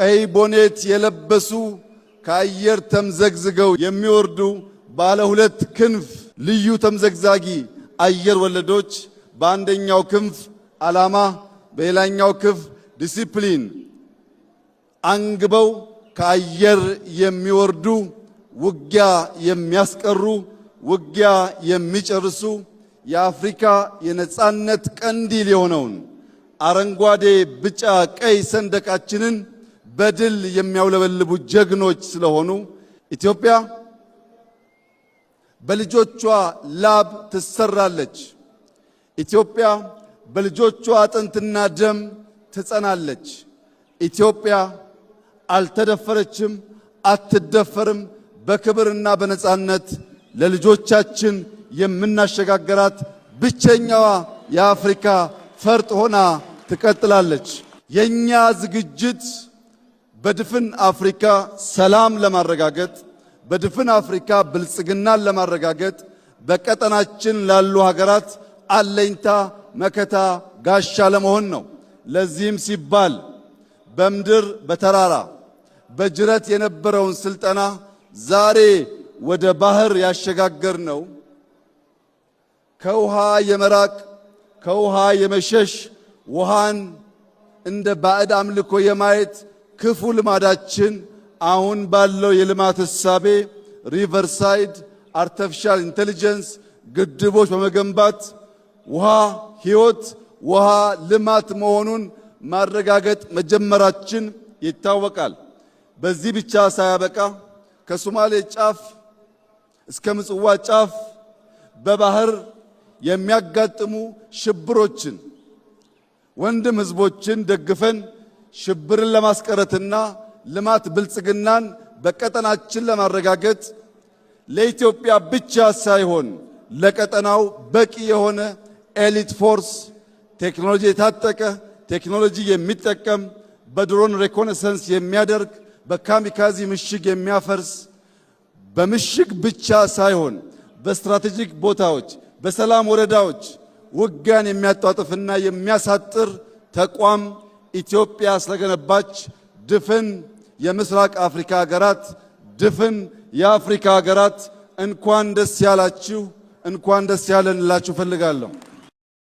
ቀይ ቦኔት የለበሱ ከአየር ተምዘግዝገው የሚወርዱ ባለ ሁለት ክንፍ ልዩ ተምዘግዛጊ አየር ወለዶች በአንደኛው ክንፍ ዓላማ በሌላኛው ክንፍ ዲሲፕሊን አንግበው ከአየር የሚወርዱ ውጊያ የሚያስቀሩ ውጊያ የሚጨርሱ የአፍሪካ የነጻነት ቀንዲል የሆነውን አረንጓዴ ቢጫ ቀይ ሰንደቃችንን በድል የሚያውለበልቡ ጀግኖች ስለሆኑ ኢትዮጵያ በልጆቿ ላብ ትሰራለች። ኢትዮጵያ በልጆቿ አጥንትና ደም ትጸናለች። ኢትዮጵያ አልተደፈረችም፣ አትደፈርም። በክብርና በነጻነት ለልጆቻችን የምናሸጋገራት ብቸኛዋ የአፍሪካ ፈርጥ ሆና ትቀጥላለች። የኛ ዝግጅት በድፍን አፍሪካ ሰላም ለማረጋገጥ በድፍን አፍሪካ ብልጽግናን ለማረጋገጥ በቀጠናችን ላሉ ሀገራት አለኝታ መከታ ጋሻ ለመሆን ነው። ለዚህም ሲባል በምድር በተራራ በጅረት የነበረውን ስልጠና ዛሬ ወደ ባህር ያሸጋገር ነው። ከውሃ የመራቅ ከውሃ የመሸሽ ውሃን እንደ ባዕድ አምልኮ የማየት ክፉ ልማዳችን አሁን ባለው የልማት እሳቤ ሪቨርሳይድ አርቲፊሻል ኢንተለጀንስ ግድቦች በመገንባት ውሃ ሕይወት ውሃ ልማት መሆኑን ማረጋገጥ መጀመራችን ይታወቃል። በዚህ ብቻ ሳያበቃ ከሶማሌ ጫፍ እስከ ምጽዋ ጫፍ በባህር የሚያጋጥሙ ሽብሮችን ወንድም ህዝቦችን ደግፈን ሽብርን ለማስቀረትና ልማት ብልጽግናን በቀጠናችን ለማረጋገጥ ለኢትዮጵያ ብቻ ሳይሆን ለቀጠናው በቂ የሆነ ኤሊት ፎርስ ቴክኖሎጂ የታጠቀ ቴክኖሎጂ የሚጠቀም በድሮን ሬኮኔሰንስ የሚያደርግ በካሚካዚ ምሽግ የሚያፈርስ በምሽግ ብቻ ሳይሆን በስትራቴጂክ ቦታዎች በሰላም ወረዳዎች ውጊያን የሚያጧጥፍና የሚያሳጥር ተቋም ኢትዮጵያ ስለገነባች ድፍን የምስራቅ አፍሪካ ሀገራት ድፍን የአፍሪካ ሀገራት እንኳን ደስ ያላችሁ እንኳን ደስ ያለን ልላችሁ ፈልጋለሁ።